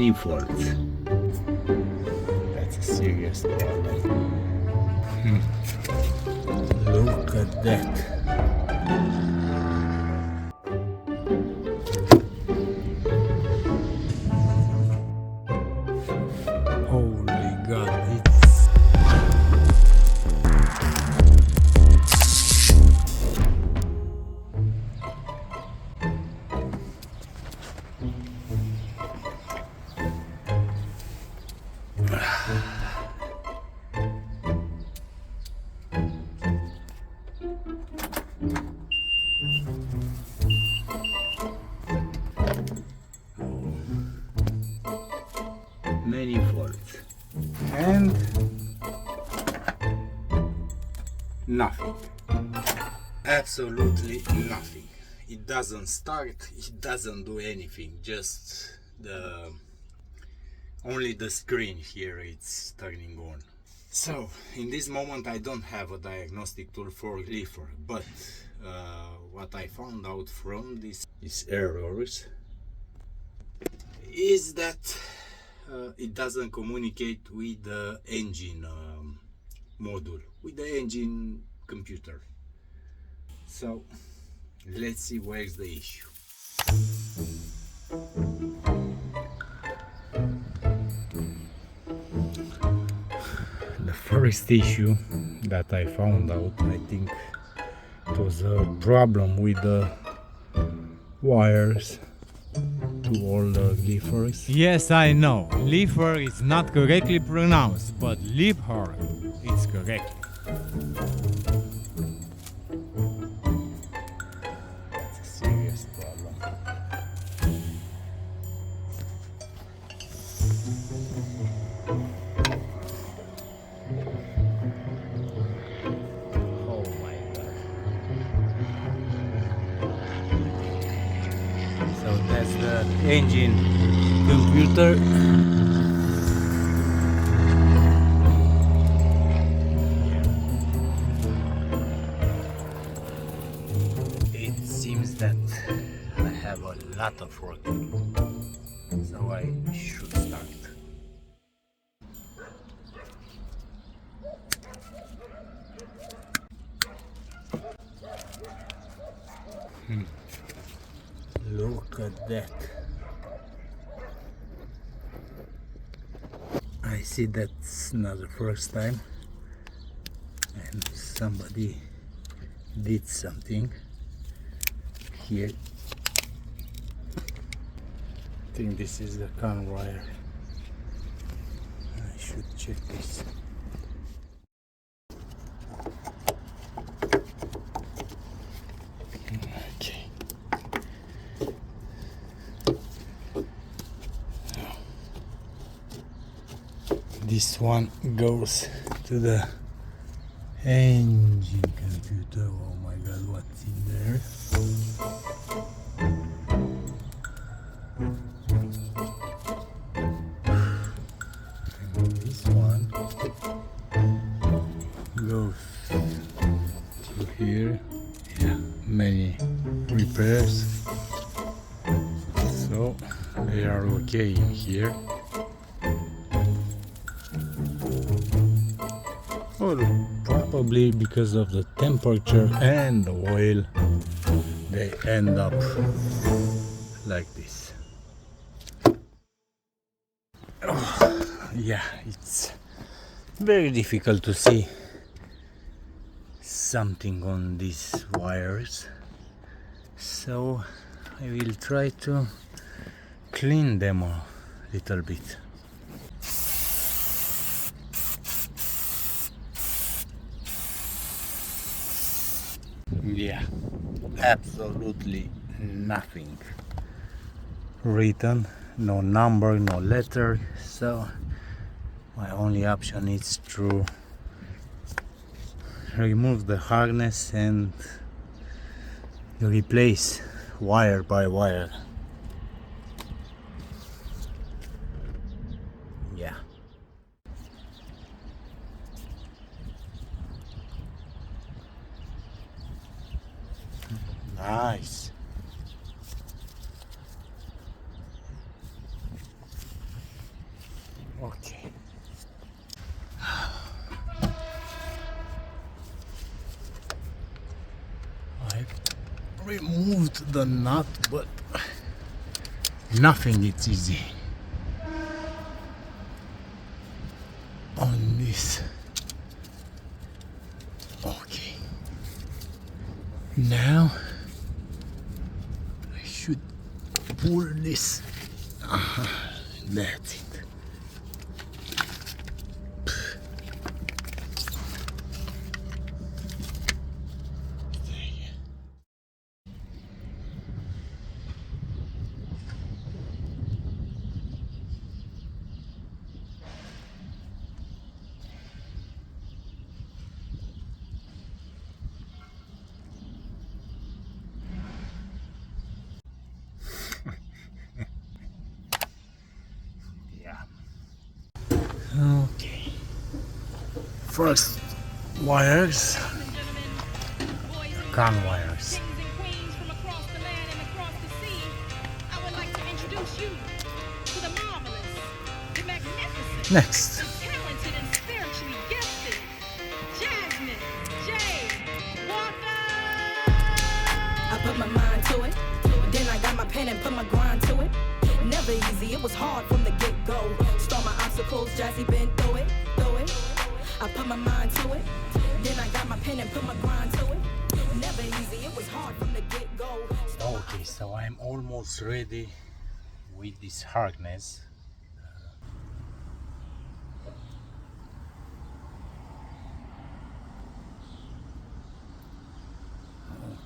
many faults. That's a serious problem. Look at that. Holy God, it's many faults and nothing, absolutely nothing. It doesn't start, it doesn't do anything, just only the screen here it's turning on. So in this moment I don't have a diagnostic tool for Liebherr, but what I found out from these errors is that it doesn't communicate with the engine module, with the engine computer. So let's see where's the issue. The first issue that I found out, I think it was a problem with the wires to all the Liebherrs. Yes, I know. Liebherr is not correctly pronounced, but Liebherr is correct. That's a serious problem. Oh my God. So that's the engine computer. It seems that I have a lot of work to do, so I should start. Look at that. I see that's not the first time, and somebody did something here. I think this is the can wire. I should check this. Okay. This one goes to the engine computer. Oh my God, what's in there? And this one goes to here. Yeah, many repairs. So they are okay in here. Or probably because of the temperature and the oil, they end up like this. Yeah, it's very difficult to see something on these wires, so I will try to clean them a little bit. Yeah, absolutely nothing written, no number, no letter, so my only option is to remove the harness and replace wire by wire. Yeah. Nice. removed the nut, but nothing is easy on this. Okay, now I should pull this. That's it. Okay. First wires, gun wires. Next. I put my mind to it, then I got my pen and put my grind to it. Never easy, it was hard from the get-go. Start my obstacles, Jazzy been through it. I put my mind to it, then I got my pen and put my grind to it. Never easy, it was hard from the get-go. Okay, so I'm almost ready with this harness.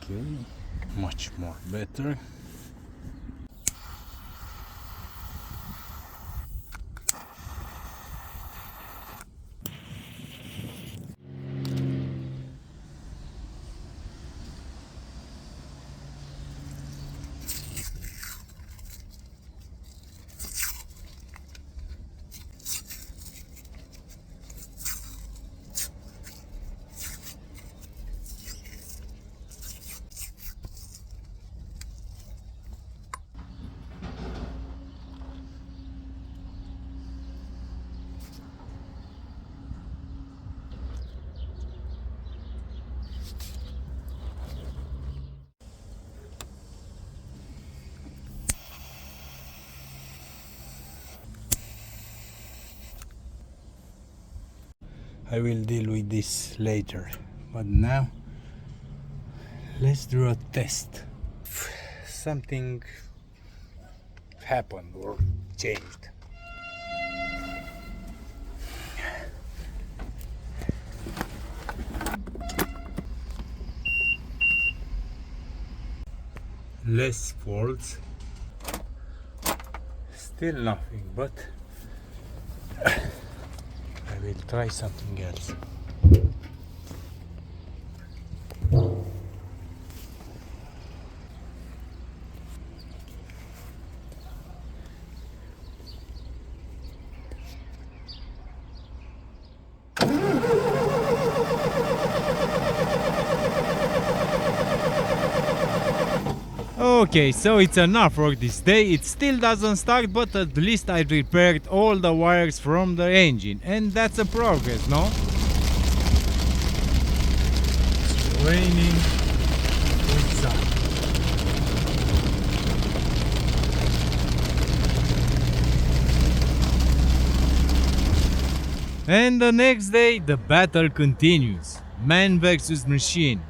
Okay, much more better. I will deal with this later, but now let's do a test. Something happened or changed. Less faults, still nothing, but I will try something else. Okay, so it's enough for this day. It still doesn't start, but at least I repaired all the wires from the engine, and that's a progress, no? It's raining with sun. And the next day, the battle continues. Man versus machine.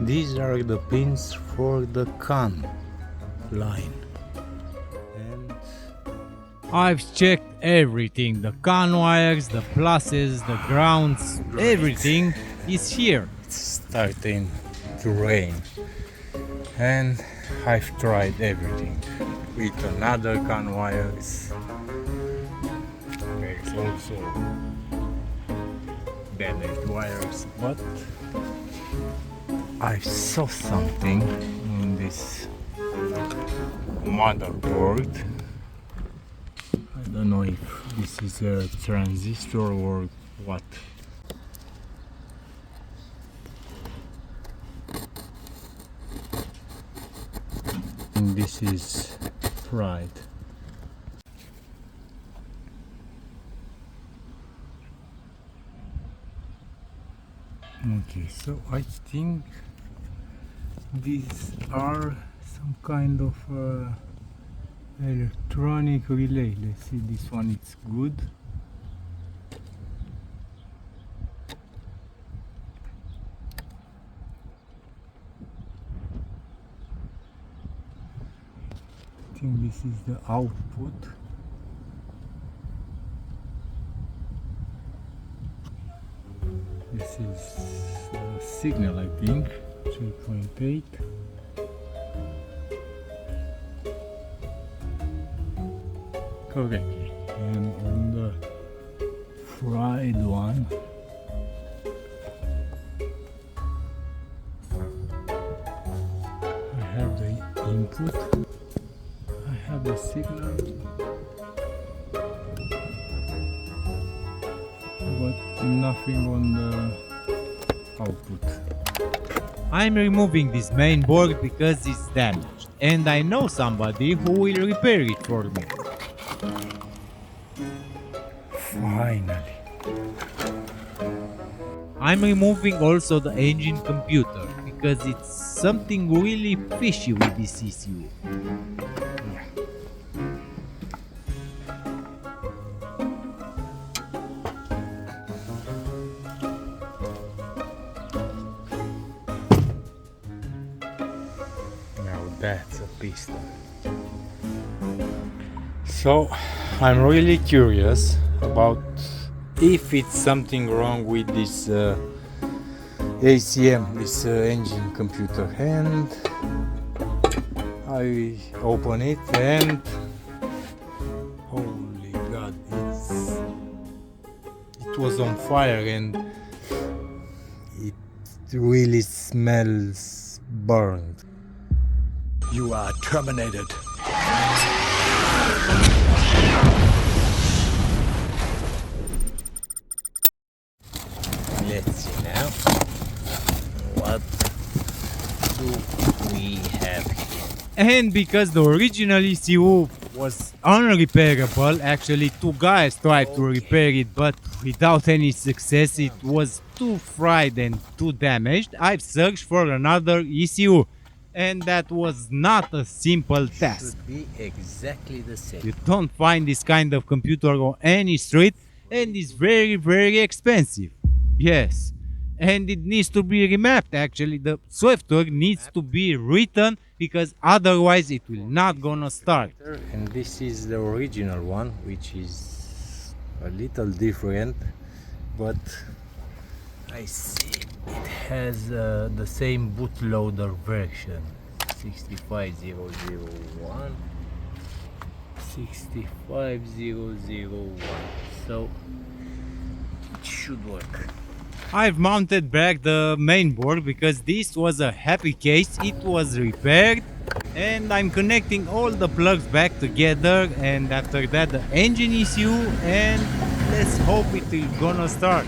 These are the pins for the CAN line. And I've checked everything. The CAN wires, the pluses, the grounds, everything is here. it's starting to rain. And I've tried everything with another CAN wires. There's also damaged wires, but I saw something in this motherboard. I don't know if this is a transistor or what. think this is fried. Okay, so I think these are some kind of electronic relay. Let's see, this one it's good. I think this is the output. This is the signal, I think, 3.8. Correctly. And on the fried one, I have the input, I have the signal, but nothing on the output. I'm removing this main board because it's damaged, and I know somebody who will repair it for me. Finally. I'm removing also the engine computer because it's something really fishy with this ECU. Now that's a piston. So I'm really curious about if it's something wrong with this ACM, this engine computer, and I open it and holy god, it was on fire and it really smells burned. You are terminated. Let's see now. What do we have here? And because the original ECU was unrepairable, actually two guys tried to repair it, but without any success. It was too fried and too damaged. I've searched for another ECU, and that was not a simple task. Should be exactly the same. You don't find this kind of computer on any street, and it's very, very expensive. Yes, and it needs to be remapped. Actually, the software needs to be written because otherwise it will not gonna start. And this is the original one, which is a little different, but I see it has the same bootloader version, 65001, 65001, so it should work. I've mounted back the main board because this was a happy case. It was repaired, and I'm connecting all the plugs back together, and after that the engine ECU, and let's hope it will gonna start.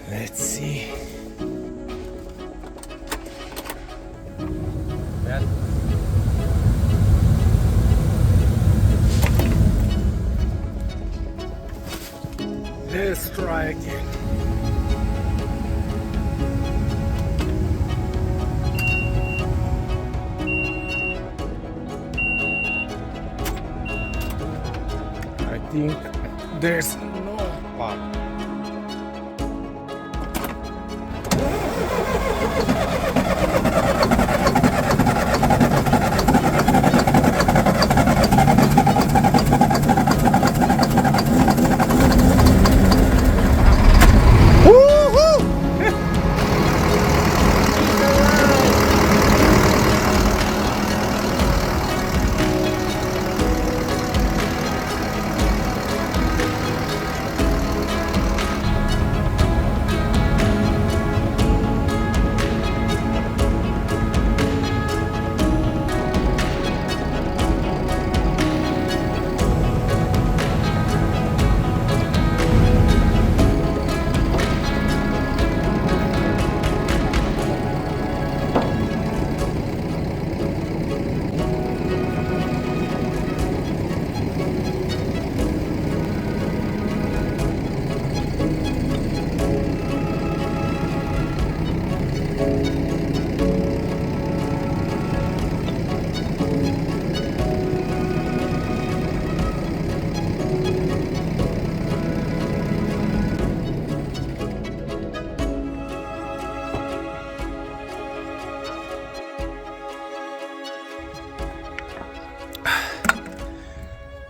Let's see. Let's try again. I think there's no power.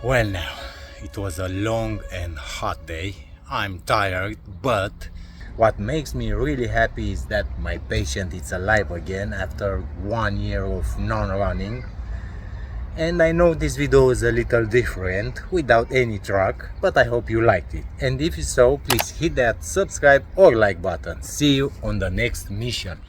Well now, it was a long and hot day. I'm tired, but what makes me really happy is that my patient is alive again after 1 year of non-running. And I know this video is a little different without any truck, but I hope you liked it. And if so, please hit that subscribe or like button. See you on the next mission.